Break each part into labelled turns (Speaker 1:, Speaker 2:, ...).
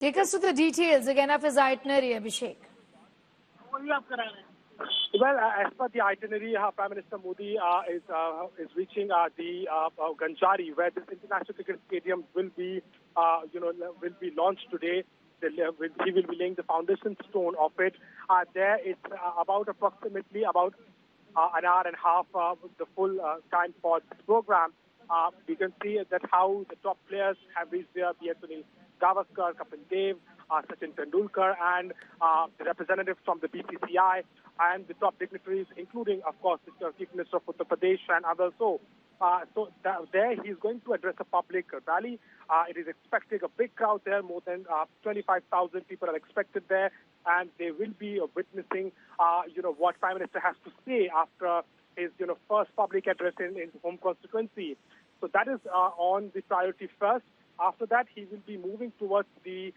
Speaker 1: Take us to the details again of his itinerary, Abhishek.
Speaker 2: Well, as per the itinerary, Prime Minister Modi is reaching the Ganjari, where this international cricket stadium will be, will be launched today. He will be laying the foundation stone of it. There, it's approximately about an hour and a half, the full time for this program. We can see that how the top players have reached there, be it Sunil Gavaskar, Kapil Dev, Sachin Tendulkar, and the representatives from the BCCI, and the top dignitaries, including, of course, the Chief Minister of Uttar Pradesh and others. There he is going to address a public rally. It is expecting a big crowd there. More than 25,000 people are expected there, and they will be witnessing, what Prime Minister has to say after his, first public address in his home constituency. So that is on the priority first. After that, he will be moving towards the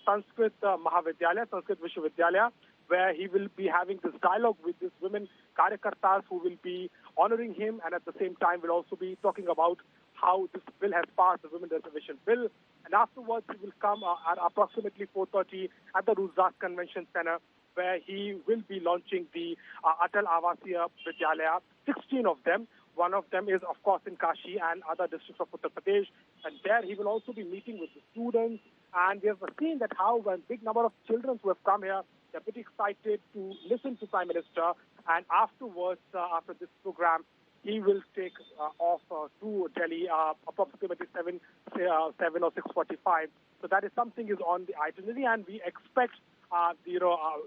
Speaker 2: Sanskrit Mahavidyalaya, Sanskrit Vishwavidyalaya, where he will be having this dialogue with these women Karyakartas who will be honoring him, and at the same time will also be talking about how this bill has passed, the Women Reservation Bill. And afterwards, he will come at approximately 4:30 at the Roadshow Convention Center, where he will be launching the Atal Avasiya Vidyalaya, 16 of them. One of them is, of course, in Kashi and other districts of Uttar Pradesh. And there he will also be meeting with the students. And we have seen that how a big number of children who have come here, they're pretty excited to listen to Prime Minister. And afterwards, after this program, he will take off to Delhi approximately 7 or 6:45. So that is something is on the itinerary, and we expect a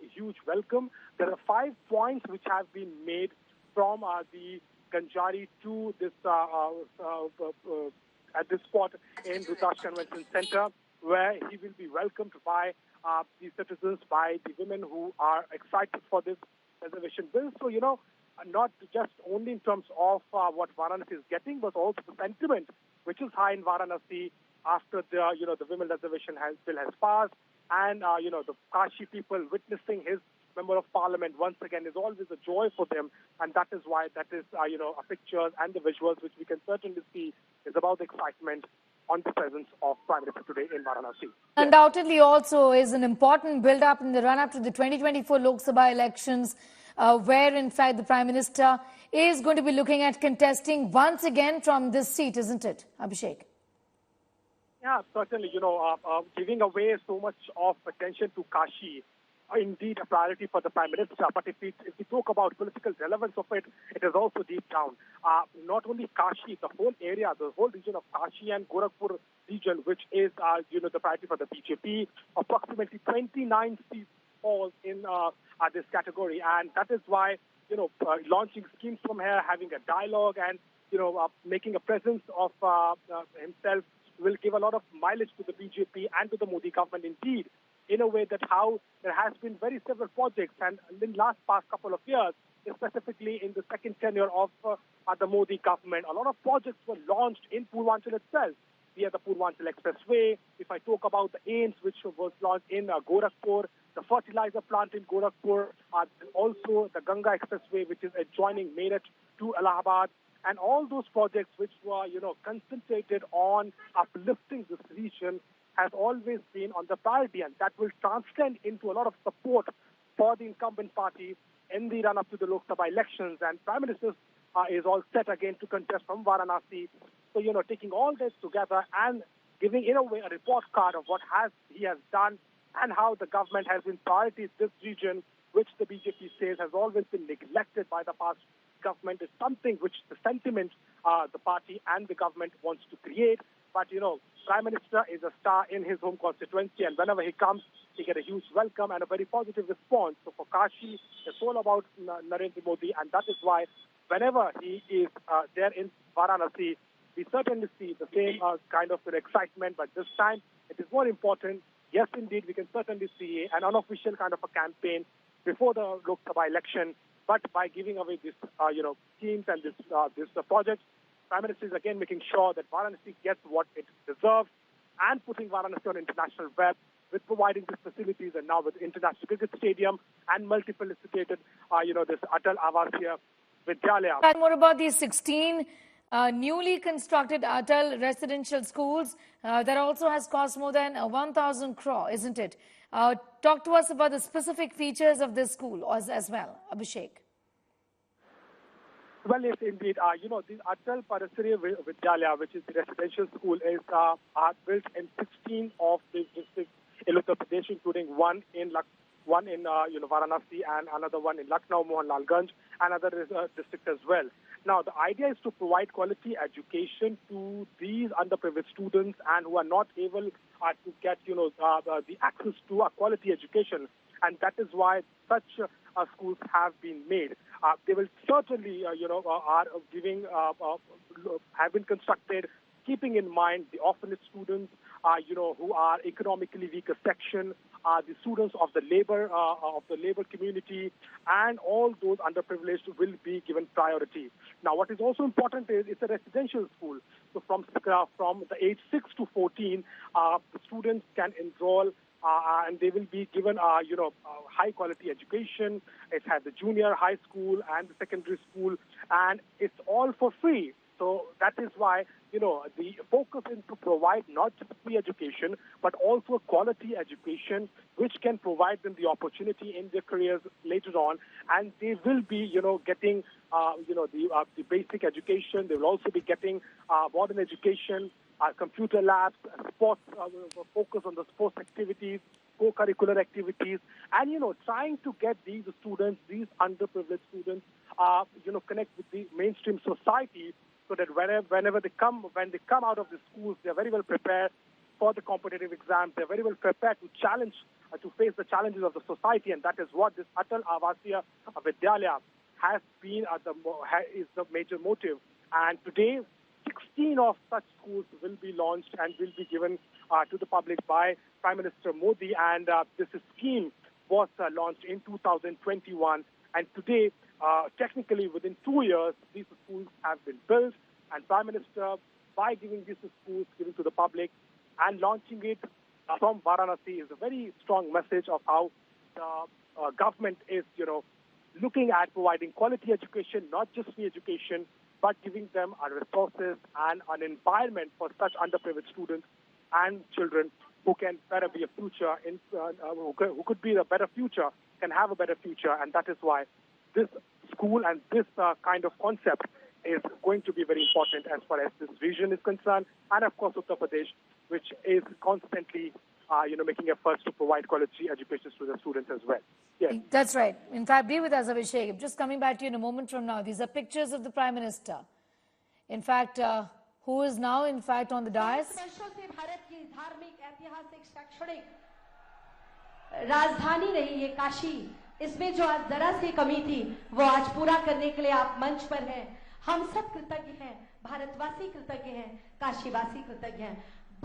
Speaker 2: huge welcome. There are 5 points which have been made from the Ganjari to this at this spot in Roadshow Convention Center, where he will be welcomed by the citizens, by the women who are excited for this reservation bill. So, not just only in terms of what Varanasi is getting, but also the sentiment which is high in Varanasi after the women reservation bill has passed, and the Kashi people witnessing his member of parliament once again is always a joy for them, and that is why pictures and the visuals which we can certainly see is about the excitement on the presence of Prime Minister today in Varanasi.
Speaker 1: Undoubtedly also is an important build-up in the run-up to the 2024 Lok Sabha elections, where in fact the Prime Minister is going to be looking at contesting once again from this seat, isn't it, Abhishek?
Speaker 2: Yeah, certainly, giving away so much of attention to Kashi, indeed a priority for the Prime Minister. But if we talk about political relevance of it, it is also deep down. Not only Kashi, the whole area, the whole region of Kashi and Gorakhpur region, which is, the priority for the BJP, approximately 29 seats falls in this category. And that is why, launching schemes from here, having a dialogue and, making a presence of himself will give a lot of mileage to the BJP and to the Modi government indeed, in a way that how there has been several projects, and in the past couple of years, specifically in the second tenure of the Modi government, a lot of projects were launched in Purvanchal itself. We have the Purvanchal Expressway. If I talk about the AIMS, which was launched in Gorakhpur, the fertilizer plant in Gorakhpur, also the Ganga Expressway, which is adjoining Meerut to Allahabad, and all those projects which were, concentrated on uplifting this region has always been on the priority, and that will translate into a lot of support for the incumbent party in the run-up to the Lok Sabha elections. And Prime Minister is all set again to contest from Varanasi. So, taking all this together and giving, in a way, a report card of what he has done and how the government has been prioritized this region, which the BJP says has always been neglected by the past government, is something which the sentiment the party and the government wants to create. But, Prime Minister is a star in his home constituency, and whenever he comes, he gets a huge welcome and a very positive response. So for Kashi, it's all about Narendra Modi, and that is why whenever he is there in Varanasi, we certainly see the same kind of excitement. But this time, it is more important. Yes, indeed, we can certainly see an unofficial kind of a campaign before the Lok Sabha election, but by giving away this, schemes and this project, Prime Minister is again making sure that Varanasi gets what it deserves and putting Varanasi on international web with providing these facilities, and now with international cricket stadium and multifaceted, this Atal Avasiya Vidyalaya.
Speaker 1: And more about these 16 newly constructed Int'l residential schools that also has cost more than 1,000 crore, isn't it? Talk to us about the specific features of this school as well, Abhishek.
Speaker 2: Well, yes, indeed. The Uttar Pradesh Vidyalaya, which is the residential school, is built in 16 of the districts in Uttar Pradesh, including one in Varanasi and another one in Lucknow, Mohanlalganj, and other districts as well. Now, the idea is to provide quality education to these underprivileged students and who are not able to get, the access to a quality education. And that is why such schools have been made. They will certainly, have been constructed keeping in mind the orphanage students, who are economically weaker section, the students of the labor community, and all those underprivileged will be given priority. Now, what is also important is it's a residential school. So from the age 6 to 14, the students can enroll. And they will be given, high quality education. It has the junior high school and the secondary school, and it's all for free. So that is why, the focus is to provide not just free education, but also quality education, which can provide them the opportunity in their careers later on. And they will be, getting, the basic education. They will also be getting modern education, computer labs, sports, focus on the sports activities, co-curricular activities, and, trying to get these students, these underprivileged students, connect with the mainstream society so that when they come out of the schools, they're very well prepared for the competitive exams. They're very well prepared to face the challenges of the society, and that is what this Int'l Avasiya Vidyalaya has been is the major motive. And today, 16 of such schools will be launched and will be given to the public by Prime Minister Modi. And this scheme was launched in 2021. And today, technically within 2 years, these schools have been built. And Prime Minister, by giving these schools given to the public and launching it from Varanasi, is a very strong message of how the government is, looking at providing quality education, not just free education, but giving them resources and an environment for such underprivileged students and children who can better be a future, who could be a better future, can have a better future. And that is why this school and this kind of concept is going to be very important as far as this region is concerned. And of course, Uttar Pradesh, which is constantly, making efforts to provide quality education to the students as well. Yes.
Speaker 1: That's right. In fact, be with us, Abhishek. Just coming back to you in a moment from now. These are pictures of the Prime Minister. In fact, who is now, in fact, on the dais.
Speaker 3: राजधानी रही ये काशी, इसमें जो आज जरा सी कमी थी वो आज पूरा करने के लिए आप मंच पर हैं। हम सब कृतज्ञ हैं, भारतवासी कृतज्ञ हैं, काशीवासी कृतज्ञ हैं।